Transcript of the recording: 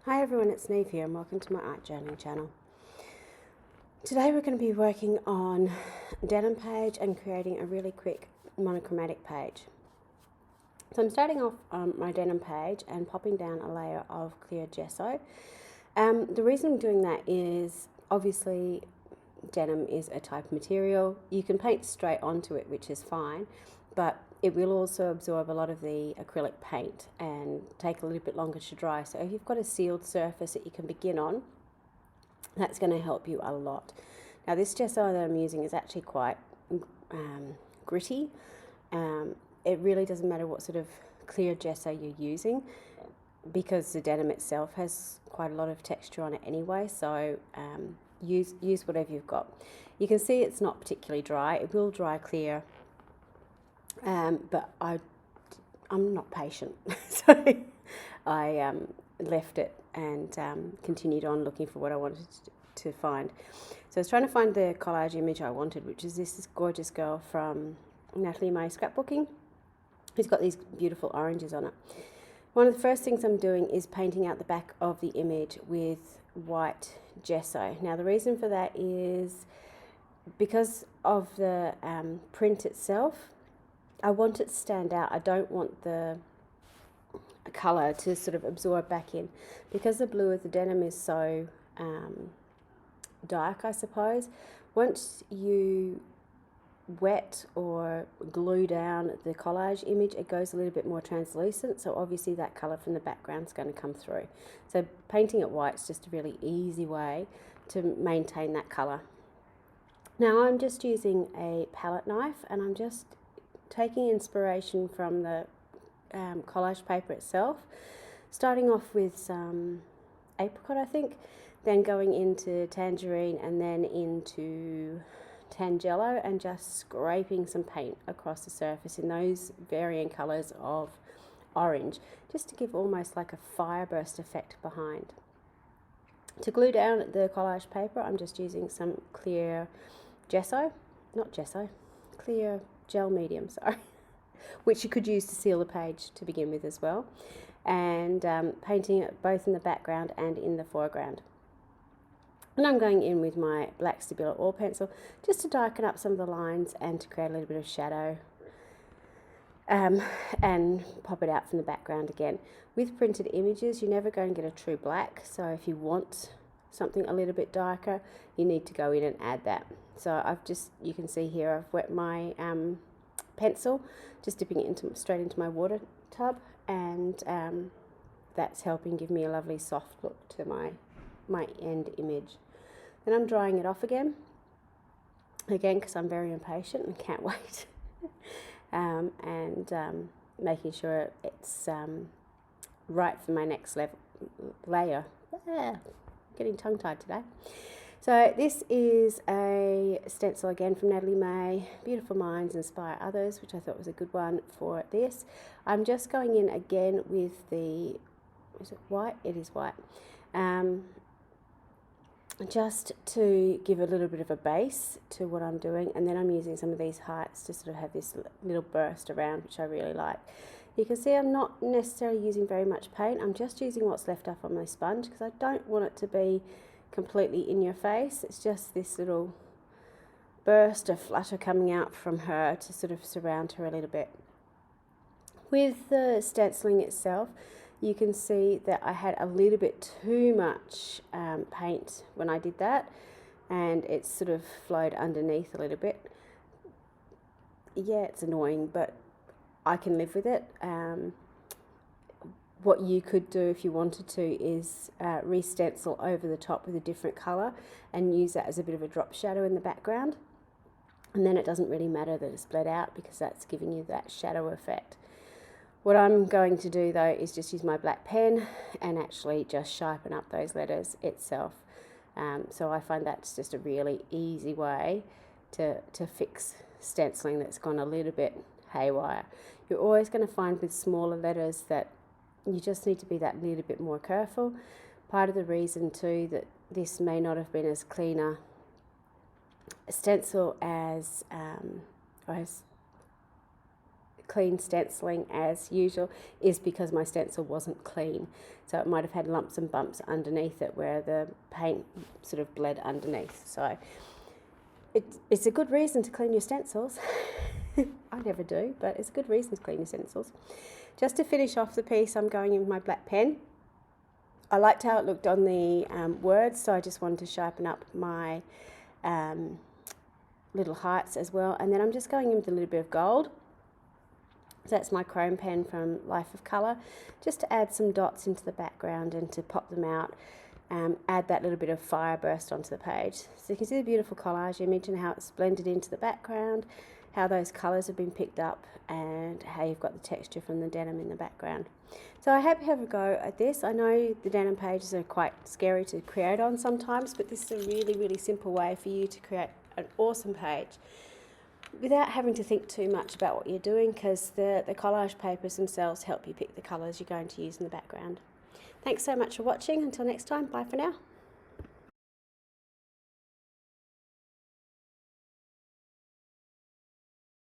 Hi everyone, it's Niamh here and welcome to my art journaling channel. Today we're going to be working on a denim page and creating a really quick monochromatic page. So I'm starting off on my denim page and popping down a layer of clear gesso. The reason I'm doing that is obviously denim is a type of material. You can paint straight onto it, which is fine, but it will also absorb a lot of the acrylic paint and take a little bit longer to dry. So if you've got a sealed surface that you can begin on, that's going to help you a lot. Now this gesso that I'm using is actually quite gritty. It really doesn't matter what sort of clear gesso you're using because the denim itself has quite a lot of texture on it anyway, so use whatever you've got. You can see it's not particularly dry. It will dry clear, but I'm not patient, so I left it and continued on looking for what I wanted to find. So I was trying to find the collage image I wanted, which is this gorgeous girl from Niamh scrapbooking, who's got these beautiful oranges on it. One of the first things I'm doing is painting out the back of the image with white gesso. Now the reason for that is because of the print itself. I want it to stand out. I don't want the colour to sort of absorb back in. Because the blue of the denim is so dark, I suppose, once you wet or glue down the collage image, it goes a little bit more translucent, so obviously that colour from the background is going to come through. So painting it white is just a really easy way to maintain that colour. Now I'm just using a palette knife and I'm just taking inspiration from the collage paper itself, starting off with some apricot, I think, then going into tangerine and then into tangelo and just scraping some paint across the surface in those varying colours of orange, just to give almost like a fireburst effect behind. To glue down the collage paper, I'm just using some clear gesso, clear gel medium, sorry, which you could use to seal the page to begin with as well, and painting it both in the background and in the foreground. And I'm going in with my black Stabilo oil pencil just to darken up some of the lines and to create a little bit of shadow, and pop it out from the background again. With printed images, you're never going to get a true black, so if you want something a little bit darker, you need to go in and add that. So you can see here, I've wet my pencil, just dipping it straight into my water tub, and that's helping give me a lovely soft look to my end image. Then I'm drying it off again because I'm very impatient and can't wait, and making sure it's right for my next layer. Getting tongue-tied today. So this is a stencil again from Niamh. Beautiful minds inspire others, which I thought was a good one for this. I'm just going in again with is it white? It is white. Just to give a little bit of a base to what I'm doing, and then I'm using some of these heights to sort of have this little burst around, which I really like. You can see I'm not necessarily using very much paint. I'm just using what's left up on my sponge because I don't want it to be completely in your face. It's just this little burst of flutter coming out from her to sort of surround her a little bit. With the stenciling itself, you can see that I had a little bit too much paint when I did that, and it sort of flowed underneath a little bit. Yeah, it's annoying, but I can live with it. What you could do if you wanted to is re-stencil over the top with a different colour and use that as a bit of a drop shadow in the background, and then it doesn't really matter that it's bled out because that's giving you that shadow effect. What I'm going to do though is just use my black pen and actually just sharpen up those letters itself. So I find that's just a really easy way to fix stenciling that's gone a little bit haywire. You're always going to find with smaller letters that you just need to be that little bit more careful. Part of the reason too that this may not have been as clean a stencil as clean stenciling as usual is because my stencil wasn't clean. So it might have had lumps and bumps underneath it where the paint sort of bled underneath. So it's a good reason to clean your stencils. I never do, but it's a good reason to clean your stencils. Just to finish off the piece, I'm going in with my black pen. I liked how it looked on the words, so I just wanted to sharpen up my little heights as well. And then I'm just going in with a little bit of gold. So that's my chrome pen from Life of Colour, just to add some dots into the background and to pop them out. Add that little bit of fire burst onto the page. So you can see the beautiful collage image and how it's blended into the background, how those colours have been picked up, and how you've got the texture from the denim in the background. So I hope you have a go at this. I know the denim pages are quite scary to create on sometimes, but this is a really, really simple way for you to create an awesome page without having to think too much about what you're doing, because the collage papers themselves help you pick the colours you're going to use in the background. Thanks so much for watching. Until next time, bye for now.